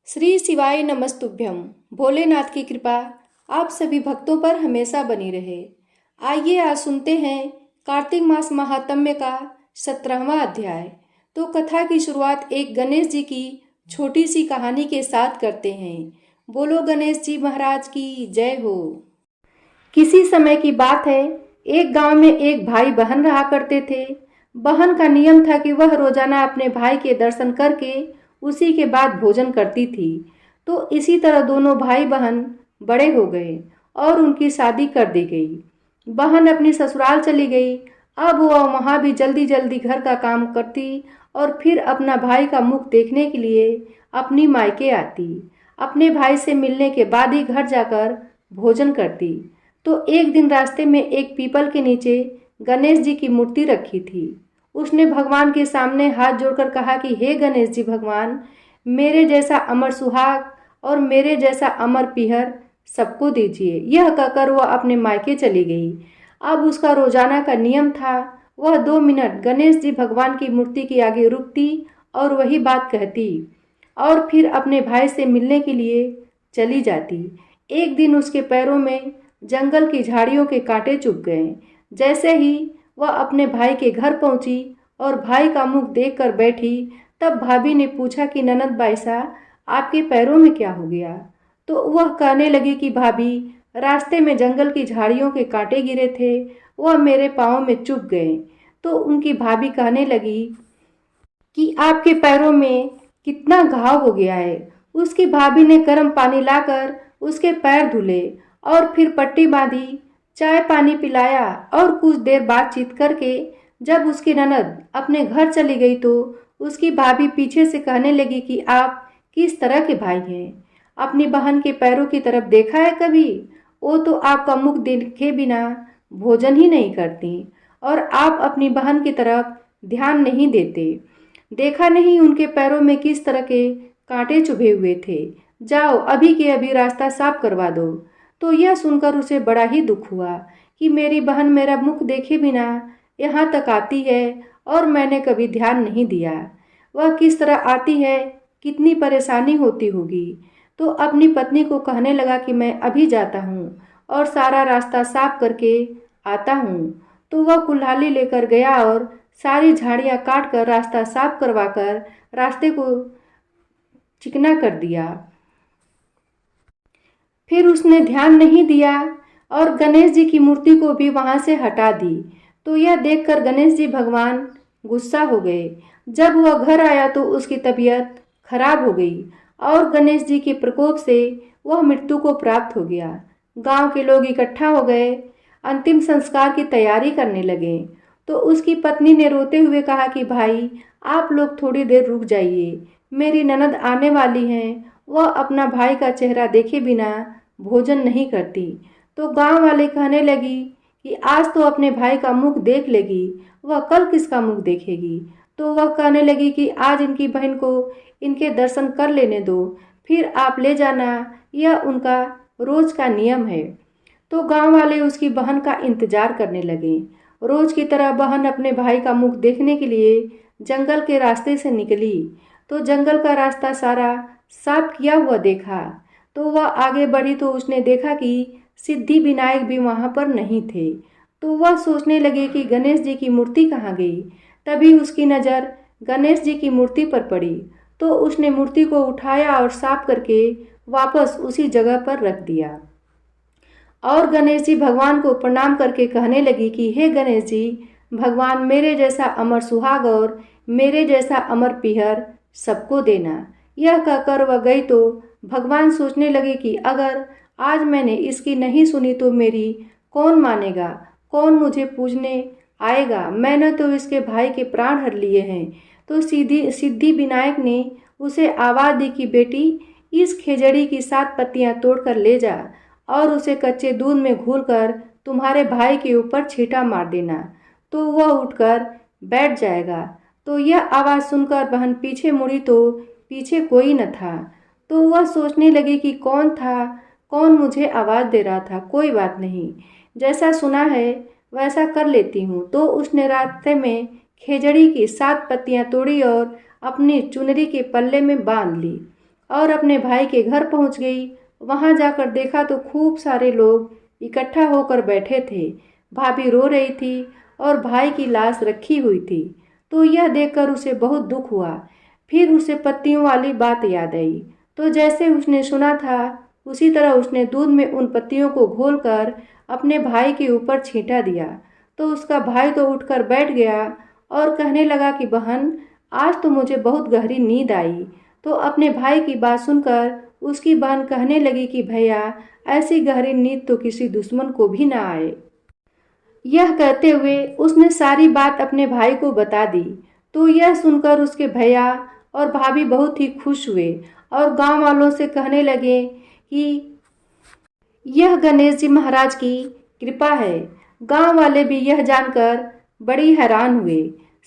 श्री शिवाय नमस्तुभ्यम। भोलेनाथ की कृपा आप सभी भक्तों पर हमेशा बनी रहे। आइए आज सुनते हैं कार्तिक मास महात्म्य का 17वां अध्याय। तो कथा की शुरुआत एक गणेश जी की छोटी सी कहानी के साथ करते हैं। बोलो गणेश जी महाराज की जय हो। किसी समय की बात है, एक गांव में एक भाई बहन रहा करते थे। बहन का नियम था कि वह रोजाना अपने भाई के दर्शन करके उसी के बाद भोजन करती थी। तो इसी तरह दोनों भाई बहन बड़े हो गए और उनकी शादी कर दी गई। बहन अपनी ससुराल चली गई। अब वह वहाँ भी जल्दी जल्दी घर का काम करती और फिर अपना भाई का मुख देखने के लिए अपनी मायके आती। अपने भाई से मिलने के बाद ही घर जाकर भोजन करती। तो एक दिन रास्ते में एक पीपल के नीचे गणेश जी की मूर्ति रखी थी। उसने भगवान के सामने हाथ जोड़कर कहा कि हे गणेश जी भगवान, मेरे जैसा अमर सुहाग और मेरे जैसा अमर पीहर सबको दीजिए। यह कहकर वह अपने मायके चली गई। अब उसका रोजाना का नियम था, वह 2 मिनट गणेश जी भगवान की मूर्ति के आगे रुकती और वही बात कहती और फिर अपने भाई से मिलने के लिए चली जाती। एक दिन उसके पैरों में जंगल की झाड़ियों के कांटे चुभ गए। जैसे ही वह अपने भाई के घर पहुंची और भाई का मुख देखकर बैठी, तब भाभी ने पूछा कि ननद बाईसा, आपके पैरों में क्या हो गया? तो वह कहने लगी कि भाभी, रास्ते में जंगल की झाड़ियों के कांटे गिरे थे, वह मेरे पाँव में चुभ गए। तो उनकी भाभी कहने लगी कि आपके पैरों में कितना घाव हो गया है। उसकी भाभी ने गर्म पानी लाकर उसके पैर धुले और फिर पट्टी बांधी, चाय पानी पिलाया और कुछ देर बातचीत करके जब उसकी ननद अपने घर चली गई तो उसकी भाभी पीछे से कहने लगी कि आप किस तरह के भाई हैं? अपनी बहन के पैरों की तरफ देखा है कभी? वो तो आपका मुख देखे बिना भोजन ही नहीं करती और आप अपनी बहन की तरफ ध्यान नहीं देते। देखा नहीं उनके पैरों में किस तरह के कांटे चुभे हुए थे? जाओ अभी के अभी रास्ता साफ करवा दो। तो यह सुनकर उसे बड़ा ही दुख हुआ कि मेरी बहन मेरा मुख देखे बिना यहाँ तक आती है और मैंने कभी ध्यान नहीं दिया। वह किस तरह आती है, कितनी परेशानी होती होगी। तो अपनी पत्नी को कहने लगा कि मैं अभी जाता हूँ और सारा रास्ता साफ करके आता हूँ। तो वह कुल्हाड़ी लेकर गया और सारी झाड़ियाँ काट कर रास्ता साफ करवाकर रास्ते को चिकना कर दिया। फिर उसने ध्यान नहीं दिया और गणेश जी की मूर्ति को भी वहां से हटा दी। तो यह देखकर गणेश जी भगवान गुस्सा हो गए। जब वह घर आया तो उसकी तबीयत खराब हो गई और गणेश जी के प्रकोप से वह मृत्यु को प्राप्त हो गया। गांव के लोग इकट्ठा हो गए, अंतिम संस्कार की तैयारी करने लगे। तो उसकी पत्नी ने रोते हुए कहा कि भाई, आप लोग थोड़ी देर रुक जाइए, मेरी ननद आने वाली हैं, वह अपना भाई का चेहरा देखे बिना भोजन नहीं करती। तो गांव वाले कहने लगी कि आज तो अपने भाई का मुख देख लेगी, वह कल किसका मुख देखेगी? तो वह कहने लगी कि आज इनकी बहन को इनके दर्शन कर लेने दो, फिर आप ले जाना, यह उनका रोज का नियम है। तो गांव वाले उसकी बहन का इंतजार करने लगे। रोज की तरह बहन अपने भाई का मुख देखने के लिए जंगल के रास्ते से निकली। तो जंगल का रास्ता सारा साफ किया हुआ देखा। तो वह आगे बढ़ी तो उसने देखा कि सिद्धि विनायक भी वहां पर नहीं थे। तो वह सोचने लगे कि गणेश जी की मूर्ति कहाँ गई। तभी उसकी नज़र गणेश जी की मूर्ति पर पड़ी। तो उसने मूर्ति को उठाया और साफ करके वापस उसी जगह पर रख दिया और गणेश जी भगवान को प्रणाम करके कहने लगी कि हे गणेश जी भगवान, मेरे जैसा अमर सुहाग और मेरे जैसा अमर पीहर सबको देना। यह कहकर वह गई तो भगवान सोचने लगे कि अगर आज मैंने इसकी नहीं सुनी तो मेरी कौन मानेगा, कौन मुझे पूजने आएगा? मैंने तो इसके भाई के प्राण हर लिए हैं। तो सिद्धि विनायक ने उसे आवाज़ दी कि बेटी, इस खेजड़ी की 7 पत्तियां तोड़कर ले जा और उसे कच्चे दूध में घोलकर तुम्हारे भाई के ऊपर छींटा मार देना, तो वह उठकर बैठ जाएगा। तो यह आवाज़ सुनकर बहन पीछे मुड़ी तो पीछे कोई न था। तो वह सोचने लगी कि कौन था, कौन मुझे आवाज़ दे रहा था। कोई बात नहीं, जैसा सुना है वैसा कर लेती हूँ। तो उसने रास्ते में खेजड़ी की 7 पत्तियां तोड़ी और अपनी चुनरी के पल्ले में बांध ली और अपने भाई के घर पहुंच गई। वहां जाकर देखा तो खूब सारे लोग इकट्ठा होकर बैठे थे। भाभी रो रही थी और भाई की लाश रखी हुई थी। तो यह देखकर उसे बहुत दुख हुआ। फिर उसे पत्तियों वाली बात याद आई। तो जैसे उसने सुना था उसी तरह उसने दूध में उन पत्तियों को घोलकर अपने भाई के ऊपर छींटा दिया। तो उसका भाई तो उठकर बैठ गया और कहने लगा कि बहन, आज तो मुझे बहुत गहरी नींद आई। तो अपने भाई की बात सुनकर उसकी बहन कहने लगी कि भैया, ऐसी गहरी नींद तो किसी दुश्मन को भी ना आए। यह कहते हुए उसने सारी बात अपने भाई को बता दी। तो यह सुनकर उसके भैया और भाभी बहुत ही खुश हुए और गांव वालों से कहने लगे कि यह गणेश जी महाराज की कृपा है। गांव वाले भी यह जानकर बड़ी हैरान हुए।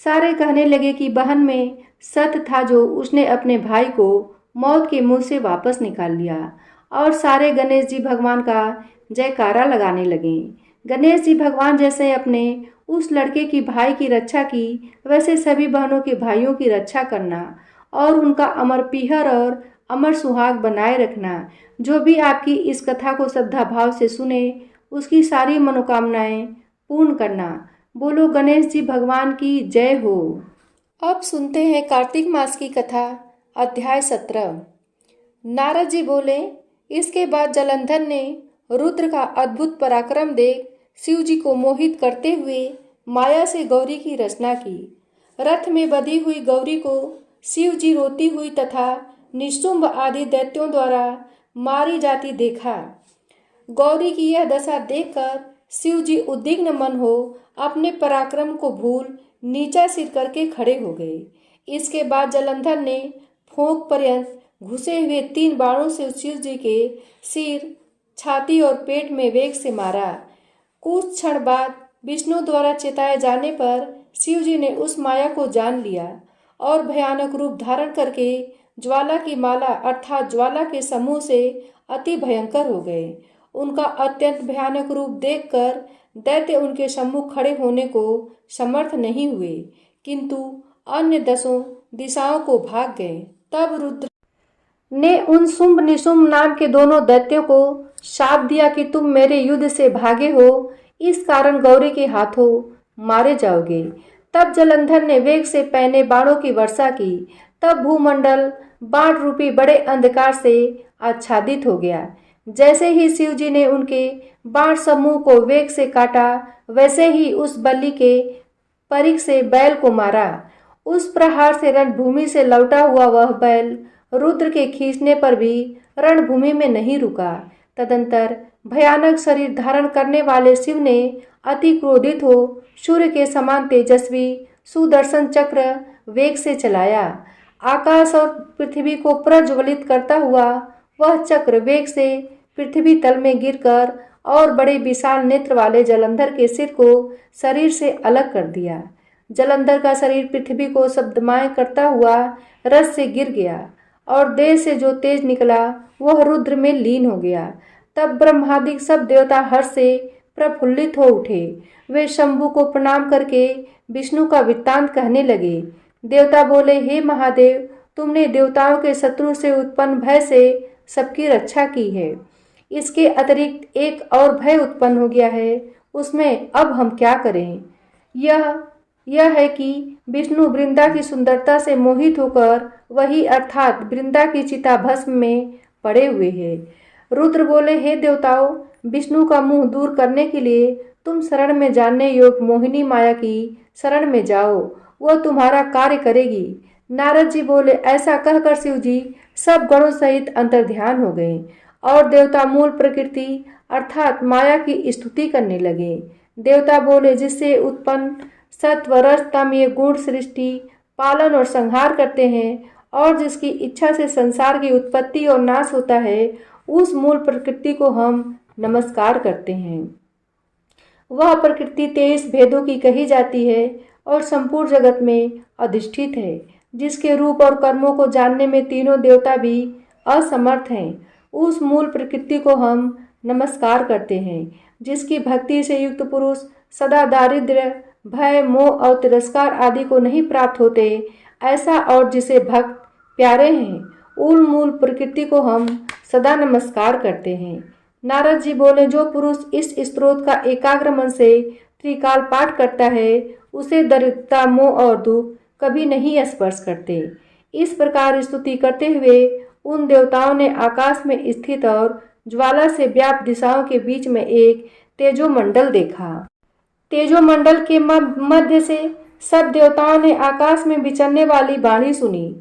सारे कहने लगे कि बहन में सत्य था जो उसने अपने भाई को मौत के मुंह से वापस निकाल लिया। और सारे गणेश जी भगवान का जयकारा लगाने लगे। गणेश जी भगवान जैसे अपने उस लड़के की भाई की रक्षा की, वैसे सभी बहनों के भाइयों की रक्षा करना और उनका अमर पीहर और अमर सुहाग बनाए रखना। जो भी आपकी इस कथा को श्रद्धा भाव से सुने, उसकी सारी मनोकामनाएं पूर्ण करना। बोलो गणेश जी भगवान की जय हो। अब सुनते हैं कार्तिक मास की कथा, अध्याय 17। नारद जी बोले, इसके बाद जलंधर ने रुद्र का अद्भुत पराक्रम देख शिव जी को मोहित करते हुए माया से गौरी की रचना की। रथ में बधी हुई गौरी को शिव जी रोती हुई तथा निशुंभ आदि दैत्यों द्वारा मारी जाती देखा। गौरी की यह दशा देखकर शिव जी उद्विग्न मन हो अपने पराक्रम को भूल नीचा सिर करके खड़े हो गए। इसके बाद जलंधर ने फोंक पर्यंत घुसे हुए 3 बाणों से शिव जी के सिर, छाती और पेट में वेग से मारा। कुछ क्षण बाद विष्णु द्वारा चेताए जाने पर शिव जी ने उस माया को जान लिया और भयानक रूप धारण करके ज्वाला की माला अर्थात ज्वाला के समूह से अति भयंकर हो गए। उनका अत्यंत भयानक रूप देखकर दैत्य उनके सम्मुख खड़े होने को समर्थ नहीं हुए, किंतु अन्य 10 दिशाओं को भाग गए। तब रुद्र ने उन शुंभ निशुंभ नाम के दोनों दैत्यों को शाप दिया कि तुम मेरे युद्ध से भागे हो, इस कारण गौरी के हाथों मारे जाओगे। तब जलंधर ने वेग से पहने बाणों की वर्षा की। तब भूमंडल बाण रूपी बड़े अंधकार से आच्छादित हो गया। जैसे ही शिव जी ने उनके बाण समूह को वेग से काटा, वैसे ही उस बलि के परिघ से बैल को मारा। उस प्रहार से रणभूमि से लौटा हुआ वह बैल रुद्र के खींचने पर भी रणभूमि में नहीं रुका। तदंतर भयानक शरीर धारण करने वाले शिव ने अति क्रोधित हो सूर्य के समान तेजस्वी सुदर्शन चक्र वेग से चलाया। आकाश और पृथ्वी को प्रज्वलित करता हुआ वह चक्र वेग से पृथ्वी तल में गिरकर और बड़े विशाल नेत्र वाले जलंधर के सिर को शरीर से अलग कर दिया। जलंधर का शरीर पृथ्वी को शब्दमय करता हुआ रस से गिर गया और देह से जो तेज निकला वह रुद्र में लीन हो गया। तब ब्रह्मादि सब देवता हर्ष से प्रफुल्लित हो उठे। वे शंभु को प्रणाम करके विष्णु का वृत्तांत कहने लगे। देवता बोले, हे महादेव, तुमने देवताओं के शत्रु से उत्पन्न भय से सबकी रक्षा की है। इसके अतिरिक्त एक और भय उत्पन्न हो गया है, उसमें अब हम क्या करें? यह है कि विष्णु वृंदा की सुंदरता से मोहित होकर वही अर्थात वृंदा की चिता भस्म में पड़े हुए हैं। रुद्र बोले, हे देवताओं, विष्णु का मुंह दूर करने के लिए तुम शरण में जानने योग्य मोहिनी माया की शरण में जाओ, वह तुम्हारा कार्य करेगी। नारद जी बोले, ऐसा कहकर शिव जी सब गणों सहित अंतर्ध्यान हो गए और देवता मूल प्रकृति अर्थात माया की स्तुति करने लगे। देवता बोले, जिससे उत्पन्न सत्व रज तम ये गुण सृष्टि पालन और संहार करते हैं और जिसकी इच्छा से संसार की उत्पत्ति और नाश होता है, उस मूल प्रकृति को हम नमस्कार करते हैं। वह प्रकृति 23 भेदों की कही जाती है और संपूर्ण जगत में अधिष्ठित है, जिसके रूप और कर्मों को जानने में तीनों देवता भी असमर्थ हैं। उस मूल प्रकृति को हम नमस्कार करते हैं, जिसकी भक्ति से युक्त पुरुष सदा दारिद्र्य, भय, मोह और तिरस्कार आदि को नहीं प्राप्त होते। ऐसा और जिसे भक्त प्यारे हैं, उन मूल प्रकृति को हम सदा नमस्कार करते हैं। नारद जी बोले, जो पुरुष इस स्तोत्र का एकाग्र मन से त्रिकाल पाठ करता है उसे दरिद्रता, मोह और दुख कभी नहीं स्पर्श करते। इस प्रकार स्तुति करते हुए उन देवताओं ने आकाश में स्थित और ज्वाला से व्याप्त दिशाओं के बीच में एक तेजोमंडल देखा। तेजोमंडल के मध्य से सब देवताओं ने आकाश में विचरने वाली वाणी सुनी।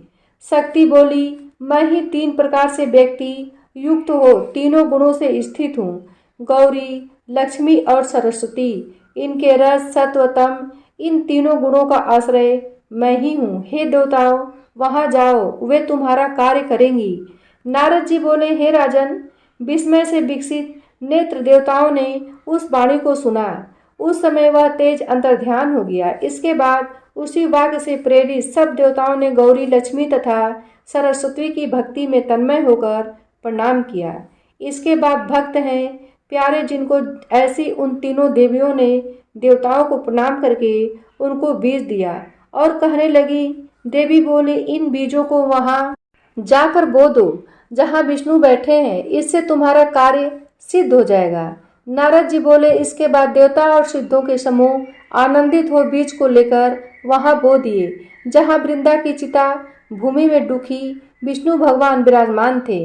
शक्ति बोली, मैं ही 3 प्रकार से व्यक्ति युक्त हो तीनों गुणों से स्थित हूँ। गौरी, लक्ष्मी और सरस्वती, इनके रस, सत्व, तम, इन तीनों गुणों का आश्रय मैं ही हूँ। हे देवताओं, वहां जाओ, वे तुम्हारा कार्य करेंगी। नारद जी बोले, हे राजन, विस्मय से विकसित नेत्र देवताओं ने उस वाणी को सुना। उस समय वह तेज अंतर्ध्यान हो गया। इसके बाद उसी वाक्य से प्रेरित सब देवताओं ने गौरी, लक्ष्मी तथा सरस्वती की भक्ति में तन्मय होकर प्रणाम किया। इसके बाद भक्त हैं प्यारे जिनको ऐसी उन तीनों देवियों ने देवताओं को प्रणाम करके उनको बीज दिया और कहने लगी। देवी बोली, इन बीजों को वहां जाकर बो दो जहां विष्णु बैठे हैं, इससे तुम्हारा कार्य सिद्ध हो जाएगा। नारद जी बोले, इसके बाद देवता और सिद्धों के समूह आनंदित हो बीज को लेकर वहां बो दिए जहां वृंदा की चिता भूमि में दुखी विष्णु भगवान विराजमान थे।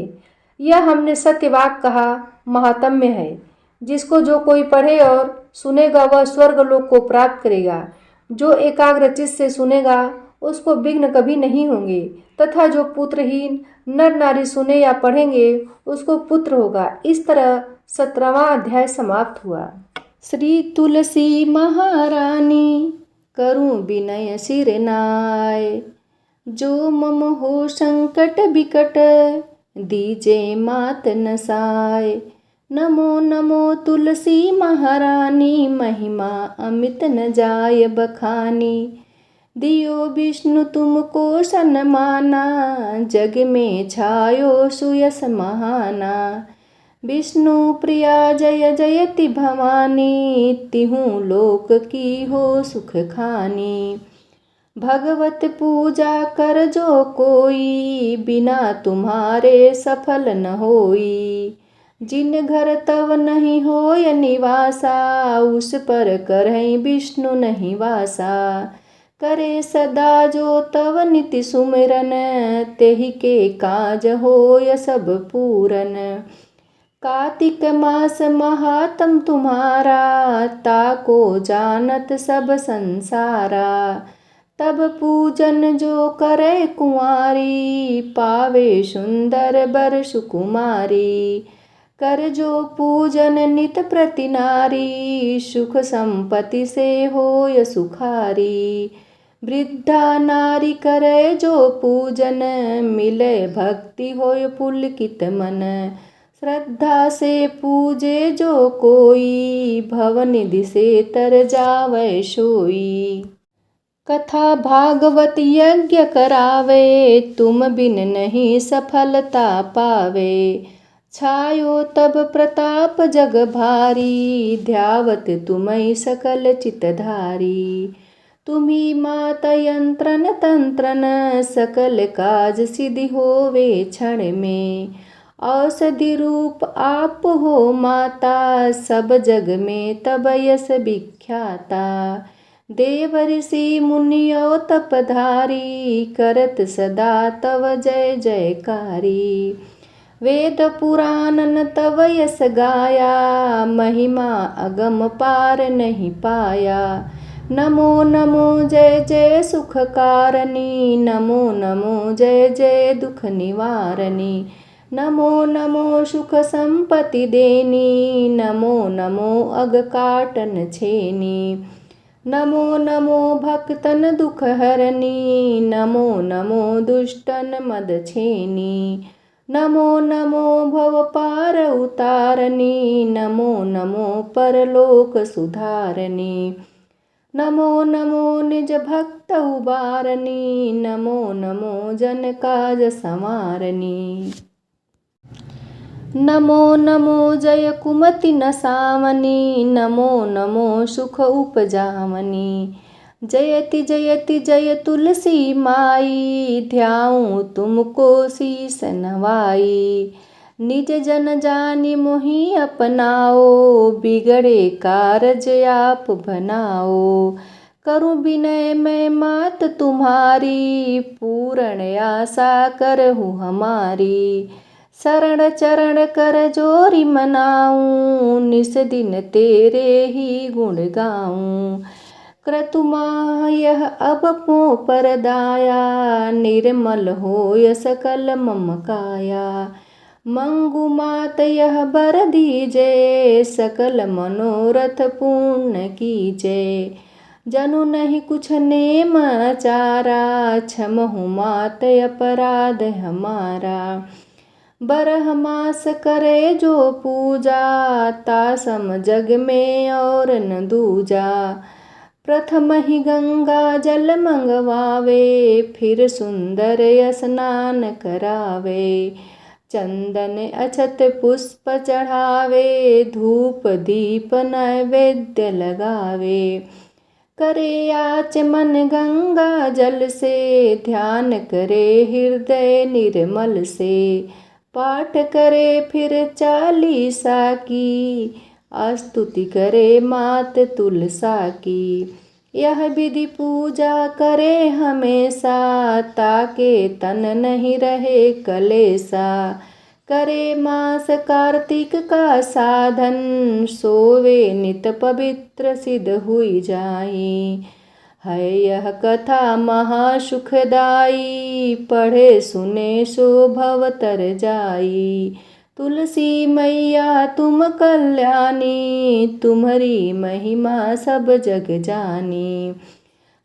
यह हमने सत्यवाक कहा महात्म्य है, जिसको जो कोई पढ़े और सुनेगा वह स्वर्ग लोक को प्राप्त करेगा। जो एकाग्रचित से सुनेगा उसको विघ्न कभी नहीं होंगे, तथा जो पुत्रहीन नर नारी सुने या पढ़ेंगे उसको पुत्र होगा। इस तरह 17वां अध्याय समाप्त हुआ। श्री तुलसी महारानी करूं विनय सिर नाय, जो मम हो संकट बिकट दीजे मात नसाय। नमो नमो तुलसी महारानी, महिमा अमित न जाय बखानी। दियो विष्णु तुमको सन्माना, जग में छायो सुयस महाना। विष्णु प्रिया जय जयति भवानी, तिहु लोक की हो सुख खानी। भगवत पूजा कर जो कोई, बिना तुम्हारे सफल न होई। जिन घर तव नहीं होय निवासा, उस पर करहि विष्णु नहीं वासा। करे सदा जो तव निति सुमिरन, तेहि के काज होय सब पूरन। कार्तिक मास महात्म तुम्हारा, ताको जानत सब संसारा। तब पूजन जो करे कुंवारी, पावे सुंदर बर सुकुमारी। कर जो पूजन नित प्रति नारी, सुख संपत्ति से होय सुखारी। वृद्धा नारी करे जो पूजन, मिले भक्ति होय पुलकित मन। श्रद्धा से पूजे जो कोई, भवनिधि से तर जावै सोई। कथा भागवत यज्ञ करावे, तुम बिन नहीं सफलता पावे। छायो तब प्रताप जग भारी, ध्यावत तुम्हि सकल चितधारी। तुम्ही मात यंत्रन तंत्रन, सकल काज सिद्धि होवे क्षण में। औषधि रूप आप हो माता, सब जग में तब यश विख्याता। देव ऋषि मुनियो तपधारी, करत सदा तव जय जयकारी। वेद पुराणन तव यश गाया, महिमा अगम पार नहीं पाया। नमो नमो जय जय सुख कारणी, नमो नमो जय जय दुख निवारणी। नमो नमो सुख संपत्ति देनी, नमो नमो अग काटन छेनी। नमो नमो भक्तन दुख हरणी, नमो नमो दुष्टन मद छेनी। नमो नमो भव पार उतारणी, नमो नमो परलोक सुधारणी। नमो नमो निज भक्त उबारणी, नमो नमो जन काज संवारणी। नमो नमो जय कुमति नसावनी, नमो नमो सुख उपजावनी। जयति जयति जय तुलसी माई, ध्याऊं तुमको शीस नवाई। निज जन जानि मोहि अपनाओ, बिगड़े कारज आप बनाओ। करूं विनय मैं मात तुम्हारी, पूर्ण आशा करहु हमारी। शरण चरण कर जोरी मनाऊं, निस दिन तेरे ही गुण गाऊं। क्रतुमा यह अब मोह पर दाया, निर्मल होय सकल मम काया। मंगु मात यह बर दीजे, सकल मनोरथ पूर्ण कीजे। जनु नहीं कुछ नेम आचारा, क्षमहु मात अपराध हमारा। बरह मास करे जो पूजा, तासम जग में और न दूजा। प्रथम ही गंगा जल मंगवावे, फिर सुंदर स्नान करावे। चंदन अक्षत पुष्प चढ़ावे, धूप दीप नैवेद्य लगावे। करे आचमन गंगा जल से, ध्यान करे हृदय निर्मल से। पाठ करे फिर चालीसा की, स्तुति करे मात तुलसा की। यह विधि पूजा करे हमेशा, ताके तन नहीं रहे कलेसा। करे मास कार्तिक का साधन, सोवे नित पवित्र सिद्ध हुई जाई। है यह कथा महासुखदाई, पढ़े सुने सो भव तर जाई। तुलसी मैया तुम कल्याणी, तुम्हारी महिमा सब जग जानी।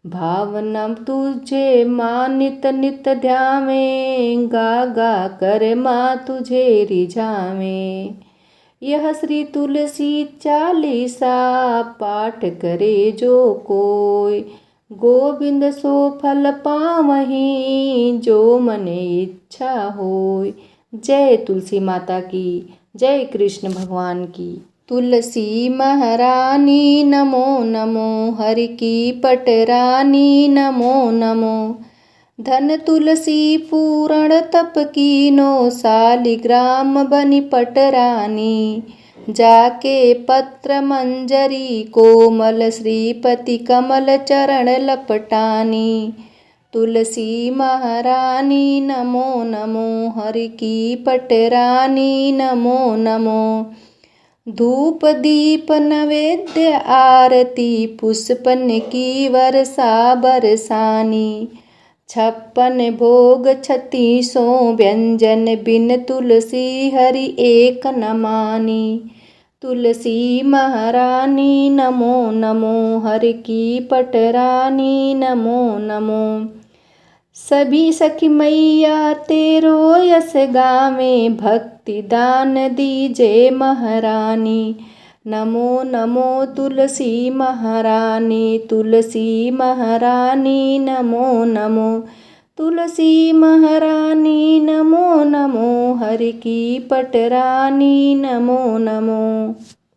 भावना तुझे माँ नित नित ध्यावे, गा गा कर माँ तुझे रिझावे। यह श्री तुलसी चालीसा, पाठ करे जो कोय। गोविंद सो फल पावहीं, जो मने इच्छा होय। जय तुलसी माता की, जय कृष्ण भगवान की। तुलसी महारानी नमो नमो, हरि की पटरानी नमो नमो। धन तुलसी पूर्ण तप कीनो, शालिग्राम बनी पटरानी। जाके पत्र मंजरी कोमल, श्रीपति कमल चरण लपटानी। तुलसी महारानी नमो नमो, हरि की पटरानी नमो नमो। धूप दीप नैवेद्य आरती, पुष्पन की वर्षा बरसानी। 56 भोग 36 व्यंजन, बिन तुलसी हरि एक न मानी। तुलसी महारानी नमो नमो, हरि की पटरानी नमो नमो। सभी सखी मैया तेरो यस गावे, भक्ति दान दीजे महारानी। नमो नमो तुलसी महारानी, तुलसी महारानी नमो नमो। तुलसी महारानी नमो नमो, हरि की पटरानी नमो नमो।